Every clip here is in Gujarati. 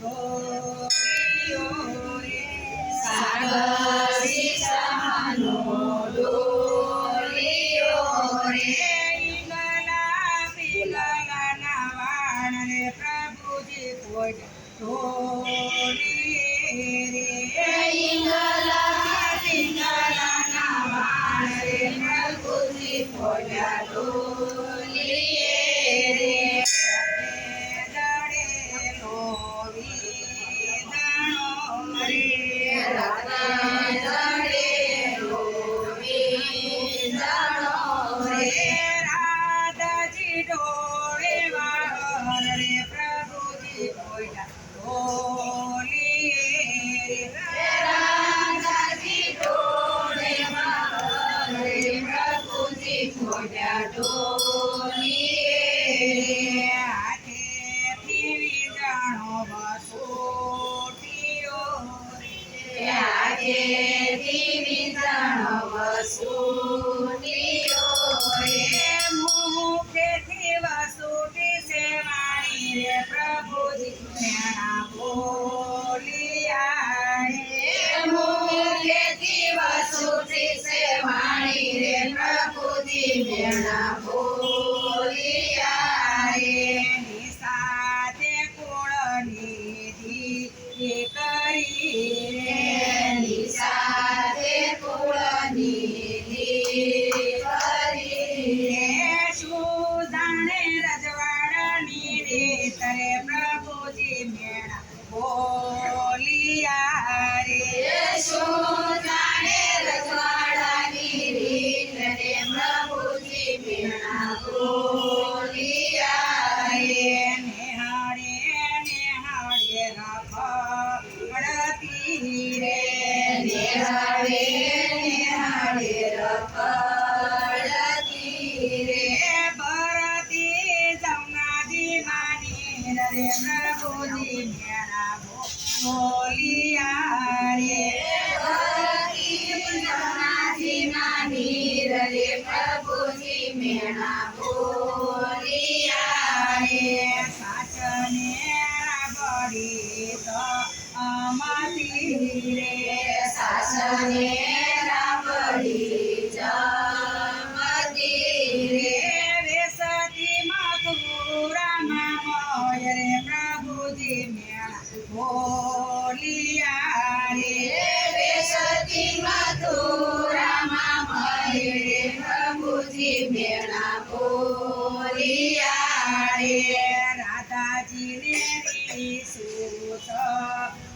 ઢોલિયો રે સાગર શીશાનો ઢોલિયો રે ઈંગલા પિંગલાના વાણ રે પ્રભુજી કોઈ ઢોલીએ રે ઈંગલા પિંગલાના વાણ રે પ્રભુજી કોઈ ઢોલીએ રે રાધાજી ડોળે વાહન રે પ્રભુજી કોઈના ઢોલીએ રાધાજી ડોળે વાહન રે પ્રભુજી કોઈના ઢોલીએ હાથેથી વીજાણો વસોટીઓ રે હાથેથી વીજાણો વસોટીઓ રે મુખેથી વસુટી સેવાણી રે પ્રભુજી મેણા બોલિયા રે મુખેથી વસુટી સેવાણી રે પ્રભુજી મેણા બોલિયા રે નિસાતે કુળની કરી રે નિસાતે કુળની રે પ્રભુજી મેણા બોલિયા રે શું જાણે રજવાડાની રીત રે પ્રભુજી મેણા બોલિયા રે નિહાળે નિહાળે રખડતી રે નિહાળે નિહાળે રખડતી રે ભરતી જમનાજી માની રે પ્રભુજી મેણા બોલિયા રે ભરતી જમનાજી માની રે પ્રભુજી મેણા બોલિયા રે સાચને રાબડી તો અમાતી રે સાચને રાબડી જમતી રે વેસતી મથુરામાં મોય રે પ્રભુજી મેણા બોલિયા રે વેસતી મથુરામાં મોય રે પ્રભુજી મેણા બોલિયા રે રાધાજીને રીસુત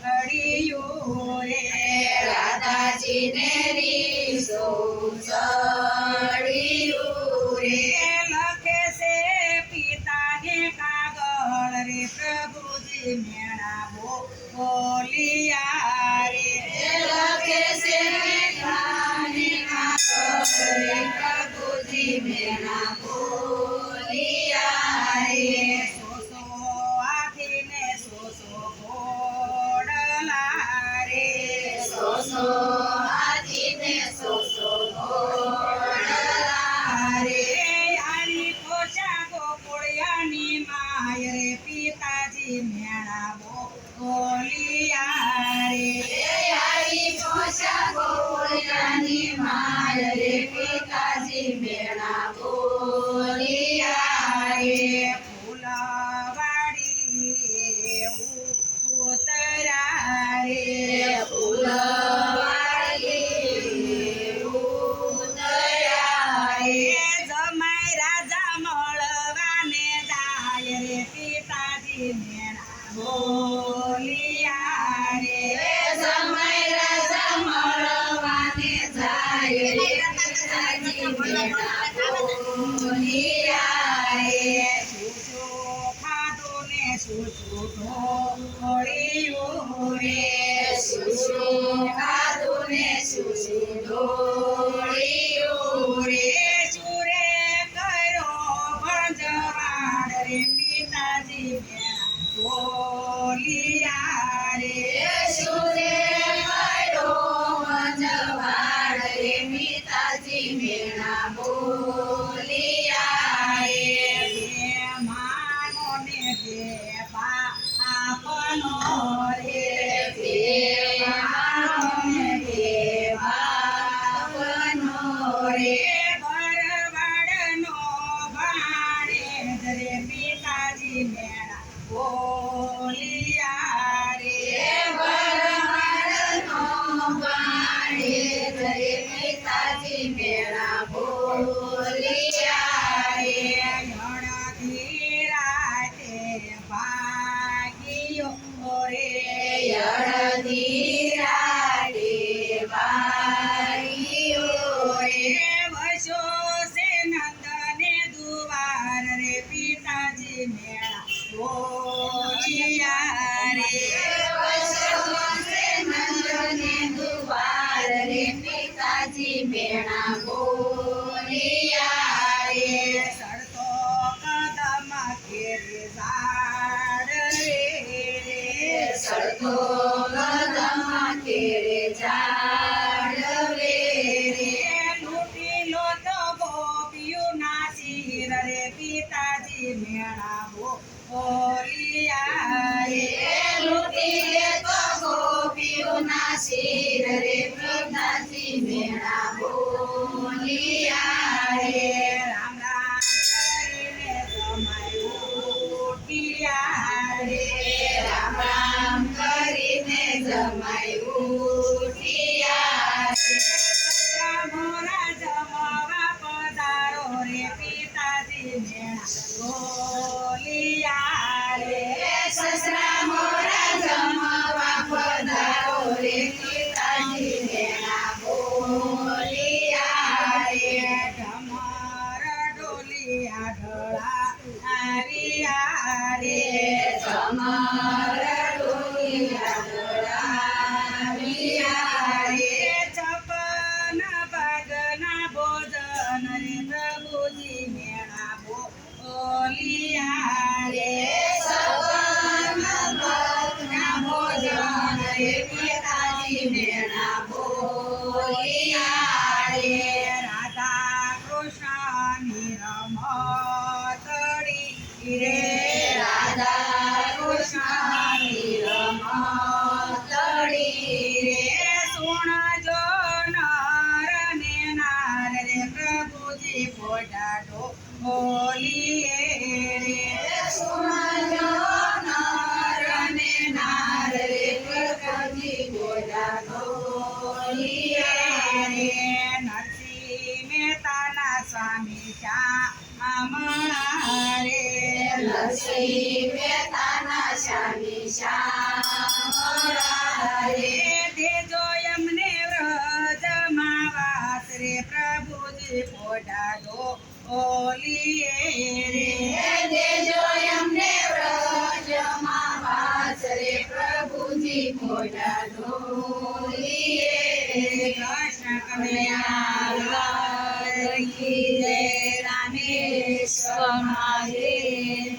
અડિયો રે રાધાજીને રીસુત અડિયો રે લખે છે પિતાને કાગળ રે પ્રભુજી મેણા બોલિયા રે લખે છે પિતાને કાગળ રે પ્રભુજી મેણા બોલિયા રે સોસો આખીને સોસો ઘોડલા રે સોસો આખીને સોસો ઘોડલા રે આની પોષા ગોકુળિયાની માય રે પિતાજી મેણા બોલિયા રે આની પોષા ગોકુળિયાની માય રે પિતાજી મેણા બોલિયા રે ફૂલવાડી ઉતરા રે ફૂલવાડી ઉતરા રે જમાઈ રાજા મળવાને જાય રે પિતાજી મેણા બોલિયા રે જમાઈ રાજા મળવાને જાય રે પિતાજી મેણા બોલિયા રે સુસો ખાધું ને સુસો ઢોળ્યું રે સુસો ખાધું ને સુસો ઢોળ્યું રે સુરે કર્યો ભંજવાડ રે પિતાજી મેણા બોલિયા રે સુરે કર્યો ભંજવાડ રે પિતાજી મેણા બોલિયા રે માનો ને આપનો બોલિયા રે વરહારનો પાણે રે પિતાજી મેળા બોલિયા રે અડધી રાતે ભાગ્યો રે અડધી રાતે વાગ્યો રે વશો છે નંદને દુવાર રે પિતાજી મેળા બોલિયા રે નંદને દુવાર રે પિતાજી મેળા બોલિયા રે સડતો કદમ ઘેરે ઝાડ રે સડતો કદમ કેરે ઝાડ રે લૂંટી લો તો ગોપિયું ના શિર રે પિતાજી મેળા બોલિયા રે લૂંટી લે તો ગોપીઓના શિર રે પિતાજી મેળા બોલિયા રે રામ રામ કરીને જમાયું ઉઠ્યા રે રામ રામ કરીને જમાયું ઉઠ્યા સસરા મોરા જમાવા પધારો રે પિતાજી મેળા બોલિયા રે સસરા મોરા જમવા પધારો રે પિતાજી મેળા બોલિયા રે ઢમર ડોલિયા ઢળા આવ્યા રે તમાર ડોલિયા ડોળાવ્યા રે છપ્પન ભાગના ભોજન રે પ્રભુજી મેળા બોલિયા રે સવન ભક્તના ભોજન રે પિતાજી મેળા બોલિયા રે રાધા કૃષ્ણની રમતડી રે રાધા કૃષ્ણની રમતડી રે સુણજો નર ને નાર રે પ્રભુજી પોઢાડો બોલીએ રે સુણજો નર ને નાર રે પ્રભુજી બોલા બોલિયા રે નરસિંહ મહેતાના સ્વામી શ્યામળા રે નરસિંહ મહેતાના સ્વામી શ્યામળા રે દેજો એમને વ્રજમાં વાસ રે પ્રભુજી પોઢાડો બોલીએ રે દેજો એમને વ્રજમાં વાસ રે પ્રભુજી મોઢા ઢોલીએ કૃષ્ણ કનૈયા લાલ કી જય રામેશ્વર મહાદેવ